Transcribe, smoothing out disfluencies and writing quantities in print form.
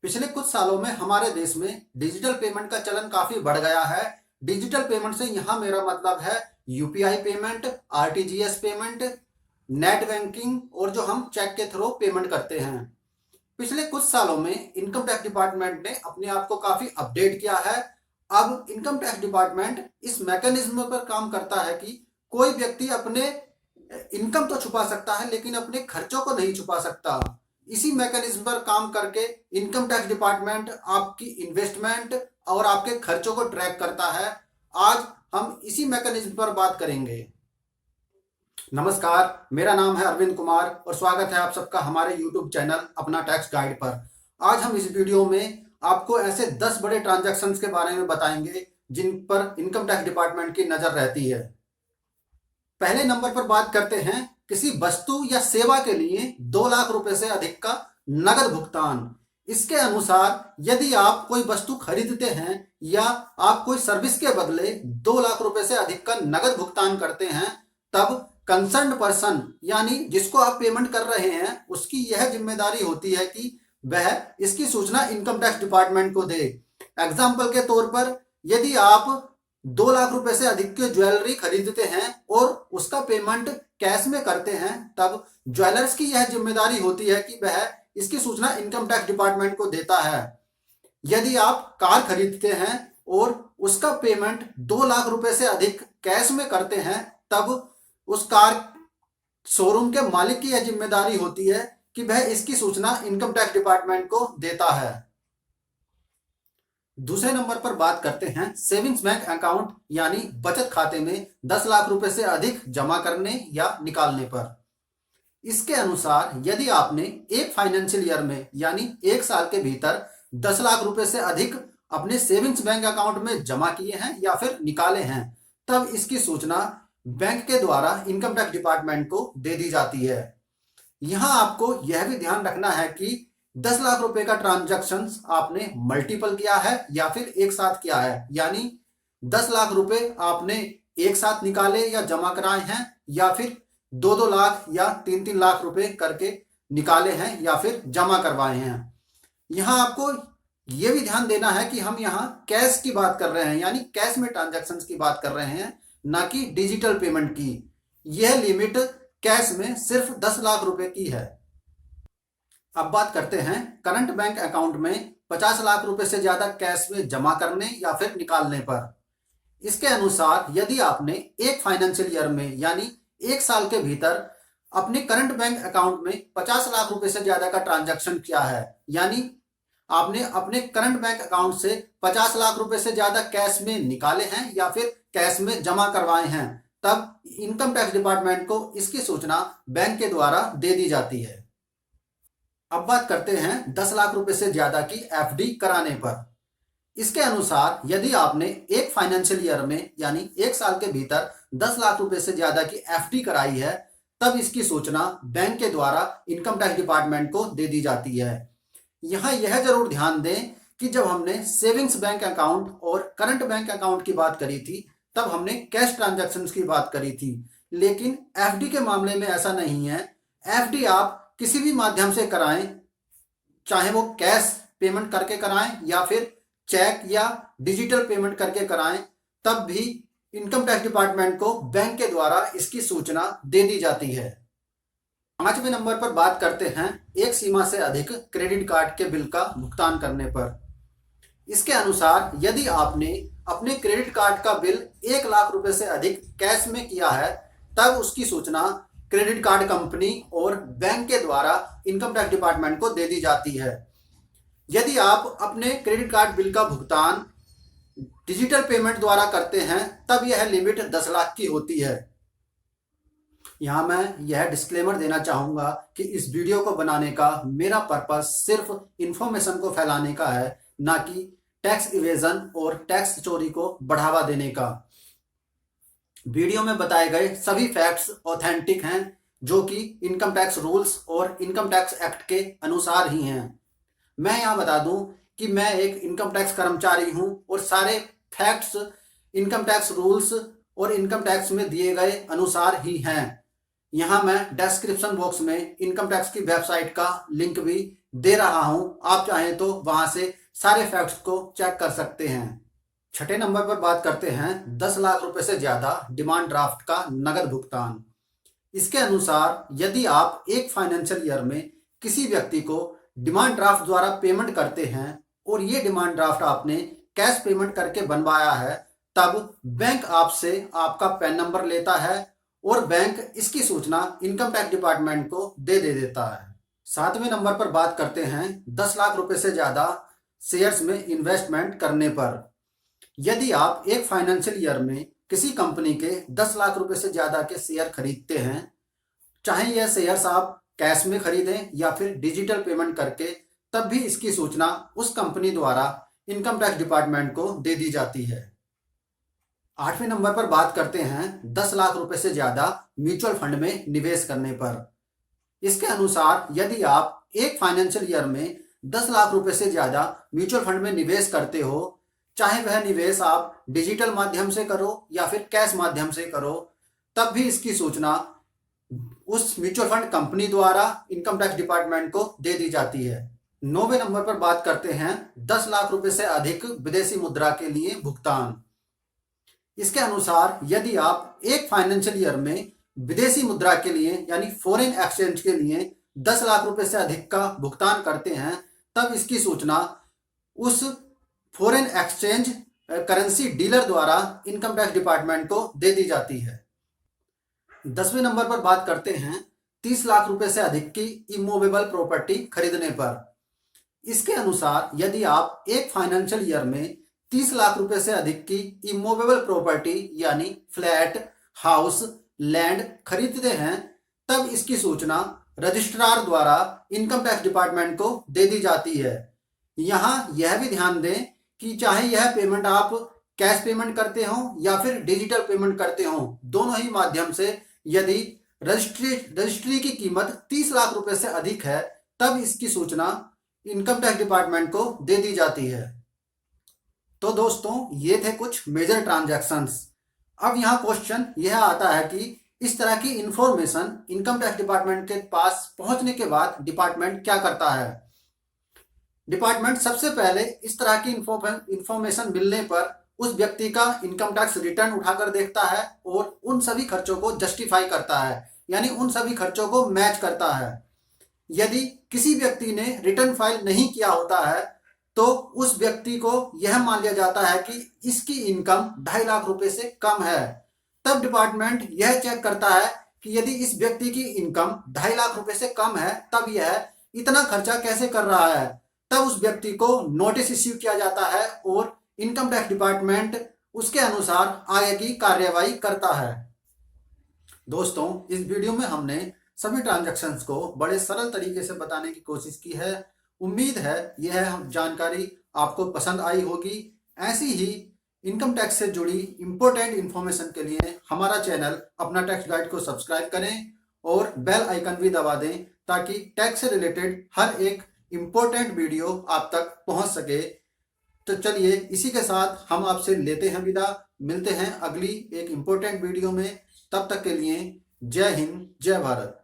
पिछले कुछ सालों में हमारे देश में डिजिटल पेमेंट का चलन काफी बढ़ गया है। डिजिटल पेमेंट से यहाँ मेरा मतलब है UPI payment, RTGS payment, net banking और जो हम चेक के थ्रू पेमेंट करते हैं। पिछले कुछ सालों में इनकम टैक्स डिपार्टमेंट ने अपने आप को काफी अपडेट किया है। अब इनकम टैक्स डिपार्टमेंट इस मैकेनिज्म पर काम करता है कि कोई व्यक्ति अपने इनकम तो छुपा सकता है लेकिन अपने खर्चों को नहीं छुपा सकता। इसी मैकेनिज्म पर काम करके इनकम टैक्स डिपार्टमेंट आपकी इन्वेस्टमेंट और आपके खर्चों को ट्रैक करता है। आज हम इसी मैकेनिज्म पर बात करेंगे। नमस्कार, मेरा नाम है अरविंद कुमार और स्वागत है आप सबका हमारे YouTube चैनल अपना टैक्स गाइड पर। आज हम इस वीडियो में आपको ऐसे 10 बड़े ट्रांजैक्शंस के बारे में बताएंगे जिन पर इनकम टैक्स डिपार्टमेंट की नजर रहती है। पहले नंबर पर बात करते हैं किसी वस्तु या सेवा के लिए 2 लाख रुपए से अधिक का नगद भुगतान। इसके अनुसार यदि आप कोई वस्तु खरीदते हैं या आप कोई सर्विस के बदले 2 लाख रुपए से अधिक का नगद भुगतान करते हैं, तब कंसर्न पर्सन यानी जिसको आप पेमेंट कर रहे हैं उसकी यह जिम्मेदारी होती है कि वह इसकी सूचना इनकम टैक्स डिपार्टमेंट को दे। एग्जाम्पल के तौर पर यदि आप 2 लाख रुपए से अधिक की ज्वेलरी खरीदते हैं और उसका पेमेंट कैश में करते हैं, तब ज्वेलर्स की यह जिम्मेदारी होती है कि वह इसकी सूचना इनकम टैक्स डिपार्टमेंट को देता है। यदि आप कार खरीदते हैं और उसका पेमेंट 2 लाख रुपए से अधिक कैश में करते हैं, तब उस कार शोरूम के मालिक की यह जिम्मेदारी होती है कि वह इसकी सूचना इनकम टैक्स डिपार्टमेंट को देता है। दूसरे नंबर पर बात करते हैं सेविंग्स बैंक अकाउंट यानी बचत खाते में 10 लाख रुपए से अधिक जमा करने या निकालने पर। इसके अनुसार यदि आपने एक फाइनेंशियल ईयर में यानी 1 साल के भीतर 10 लाख रुपए से अधिक अपने सेविंग्स बैंक अकाउंट में जमा किए हैं या फिर निकाले हैं, तब इसकी सूचना बैंक के द्वारा इनकम टैक्स डिपार्टमेंट को दे दी जाती है। यहां आपको यह भी ध्यान रखना है कि 10 लाख रुपए का ट्रांजैक्शन आपने मल्टीपल किया है या फिर एक साथ किया है, यानी 10 लाख रुपए आपने एक साथ निकाले या जमा कराए हैं या फिर 2-2 लाख या 3-3 लाख रुपए करके निकाले हैं या फिर जमा करवाए हैं। यहां आपको यह भी ध्यान देना है कि हम यहां कैश की बात कर रहे हैं, यानी कैश में ट्रांजैक्शन की बात कर रहे हैं, ना कि डिजिटल पेमेंट की। यह लिमिट कैश में सिर्फ 10 लाख रुपए की है। अब बात करते हैं करंट बैंक अकाउंट में 50 लाख रुपए से ज्यादा कैश में जमा करने या फिर निकालने पर। इसके अनुसार यदि आपने एक फाइनेंशियल ईयर में यानी 1 साल के भीतर अपने करंट बैंक अकाउंट में 50 लाख रुपए से ज्यादा का ट्रांजैक्शन किया है, यानी आपने अपने करंट बैंक अकाउंट से 50 लाख रुपए से ज्यादा कैश में निकाले हैं या फिर कैश में जमा करवाए हैं, तब इनकम टैक्स डिपार्टमेंट को इसकी सूचना बैंक के द्वारा दे दी जाती है। अब बात करते हैं 10 लाख रुपए से ज्यादा की एफडी कराने पर। इसके अनुसार यदि आपने एक फाइनेंशियल ईयर में यानी 1 साल के भीतर 10 लाख रुपए से ज्यादा की एफडी कराई है, तब इसकी सूचना बैंक के द्वारा इनकम टैक्स डिपार्टमेंट को दे दी जाती है। यहां यह जरूर ध्यान दें कि जब हमने सेविंग्स बैंक अकाउंट और करंट बैंक अकाउंट की बात करी थी, तब हमने कैश ट्रांजैक्शंस की बात करी थी, लेकिन एफडी के मामले में ऐसा नहीं है। एफडी आप किसी भी माध्यम से कराएं, चाहे वो कैश पेमेंट करके कराएं या फिर चेक या डिजिटल पेमेंट करके कराएं, तब भी इनकम टैक्स डिपार्टमेंट को बैंक के द्वारा इसकी सूचना दे दी जाती है। 5वें नंबर पर बात करते हैं एक सीमा से अधिक क्रेडिट कार्ड के बिल का भुगतान करने पर। इसके अनुसार यदि आपने अपने क्रेडिट कार्ड का बिल 1 लाख रुपए से अधिक कैश में किया है, तब उसकी सूचना क्रेडिट कार्ड कंपनी और बैंक के द्वारा इनकम टैक्स डिपार्टमेंट को दे दी जाती है। यदि आप अपने क्रेडिट कार्ड बिल का भुगतान डिजिटल पेमेंट द्वारा करते हैं, तब यह लिमिट 10 लाख की होती है। यहां मैं यह डिस्क्लेमर देना चाहूंगा कि इस वीडियो को बनाने का मेरा पर्पस सिर्फ इंफॉर्मेशन को फैलाने का है, ना कि टैक्स इवेजन और टैक्स चोरी को बढ़ावा देने का। वीडियो में बताए गए सभी फैक्ट्स ऑथेंटिक हैं, जो कि इनकम टैक्स रूल्स और इनकम टैक्स एक्ट के अनुसार ही हैं। मैं यहाँ बता दूं कि मैं एक इनकम टैक्स कर्मचारी हूं और सारे फैक्ट्स इनकम टैक्स रूल्स और इनकम टैक्स में दिए गए अनुसार ही हैं। यहाँ मैं डिस्क्रिप्शन बॉक्स में इनकम टैक्स की वेबसाइट का लिंक भी दे रहा हूँ, आप चाहें तो वहां से सारे फैक्ट्स को चेक कर सकते हैं। छठे नंबर पर बात करते हैं 10 लाख रुपए से ज्यादा डिमांड ड्राफ्ट का नगद भुगतान। इसके अनुसार यदि आप एक फाइनेंशियल ईयर में किसी व्यक्ति को डिमांड ड्राफ्ट द्वारा पेमेंट करते हैं और ये डिमांड ड्राफ्ट आपने कैश पेमेंट करके बनवाया है, तब बैंक आपसे आपका पैन नंबर लेता है और बैंक इसकी सूचना इनकम टैक्स डिपार्टमेंट को दे देता है। सातवें नंबर पर बात करते हैं 10 लाख रुपए से ज्यादा शेयर्स में इन्वेस्टमेंट करने पर। यदि आप एक फाइनेंशियल ईयर में किसी कंपनी के 10 लाख रुपए से ज्यादा के शेयर खरीदते हैं, चाहे यह शेयर्स आप कैश में खरीदें या फिर डिजिटल पेमेंट करके, तब भी इसकी सूचना उस कंपनी द्वारा इनकम टैक्स डिपार्टमेंट को दे दी जाती है। आठवें नंबर पर बात करते हैं 10 लाख रुपए से ज्यादा म्यूचुअल फंड में निवेश करने पर। इसके अनुसार यदि आप एक फाइनेंशियल ईयर में 10 लाख रुपए से ज्यादा म्यूचुअल फंड में निवेश करते हो, चाहे वह निवेश आप डिजिटल माध्यम से करो या फिर कैश माध्यम से करो, तब भी इसकी सूचना उस म्यूचुअल फंड कंपनी द्वारा इनकम टैक्स डिपार्टमेंट को दे दी जाती है। 9वें नंबर पर बात करते हैं 10 लाख रुपए से अधिक विदेशी मुद्रा के लिए भुगतान। इसके अनुसार यदि आप एक फाइनेंशियल ईयर में विदेशी मुद्रा के लिए यानी फॉरेन एक्सचेंज के लिए 10 लाख रुपए से अधिक का भुगतान करते हैं, तब इसकी सूचना उस फॉरेन एक्सचेंज करेंसी डीलर द्वारा इनकम टैक्स डिपार्टमेंट को दे दी जाती है। 10वें नंबर पर बात करते हैं 30 लाख रुपए से अधिक की इमूवेबल प्रॉपर्टी खरीदने पर। इसके अनुसार यदि आप एक फाइनेंशियल ईयर में 30 लाख रुपए से अधिक की इमूवेबल प्रॉपर्टी यानी फ्लैट, हाउस, लैंड खरीदते हैं, तब इसकी सूचना रजिस्ट्रार द्वारा इनकम टैक्स डिपार्टमेंट को दे दी जाती है। यहाँ यह भी ध्यान दें कि चाहे यह पेमेंट आप कैश पेमेंट करते हो या फिर डिजिटल पेमेंट करते हो, दोनों ही माध्यम से यदि रजिस्ट्री की कीमत 30 लाख रुपए से अधिक है, तब इसकी सूचना इनकम टैक्स डिपार्टमेंट को दे दी जाती है। तो दोस्तों, ये थे कुछ मेजर ट्रांजैक्शंस। अब यहाँ क्वेश्चन यह आता है कि इस तरह की इंफॉर्मेशन इनकम टैक्स डिपार्टमेंट के पास पहुंचने के बाद डिपार्टमेंट क्या करता है। डिपार्टमेंट सबसे पहले इस तरह की इंफॉर्मेशन मिलने पर उस व्यक्ति का इनकम टैक्स रिटर्न उठाकर देखता है और उन सभी खर्चों को जस्टिफाई करता है, यानी उन सभी खर्चों को मैच करता है। यदि किसी व्यक्ति ने रिटर्न फाइल नहीं किया होता है, तो उस व्यक्ति को यह मान लिया जाता है कि इसकी इनकम 2.5 लाख रुपए से कम है। तब डिपार्टमेंट यह चेक करता है कि यदि इस व्यक्ति की इनकम 2.5 लाख रुपए से कम है, तब यह इतना खर्चा कैसे कर रहा है। तब उस व्यक्ति को नोटिस इश्यू किया जाता है और इनकम टैक्स डिपार्टमेंट उसके अनुसार आगे की कार्यवाही करता है। दोस्तों, इस वीडियो में हमने सभी ट्रांजैक्शंस को बड़े सरल तरीके से बताने की कोशिश की है। उम्मीद है यह जानकारी आपको पसंद आई होगी। ऐसी ही इनकम टैक्स से जुड़ी इंपॉर्टेंट इंफॉर्मेशन के लिए हमारा चैनल अपना टैक्स गाइड को सब्सक्राइब करें और बेल आइकन भी दबा दें, ताकि टैक्स से रिलेटेड हर एक इंपॉर्टेंट वीडियो आप तक पहुंच सके। तो चलिए, इसी के साथ हम आपसे लेते हैं विदा। मिलते हैं अगली एक इंपॉर्टेंट वीडियो में। तब तक के लिए जय हिंद, जय भारत।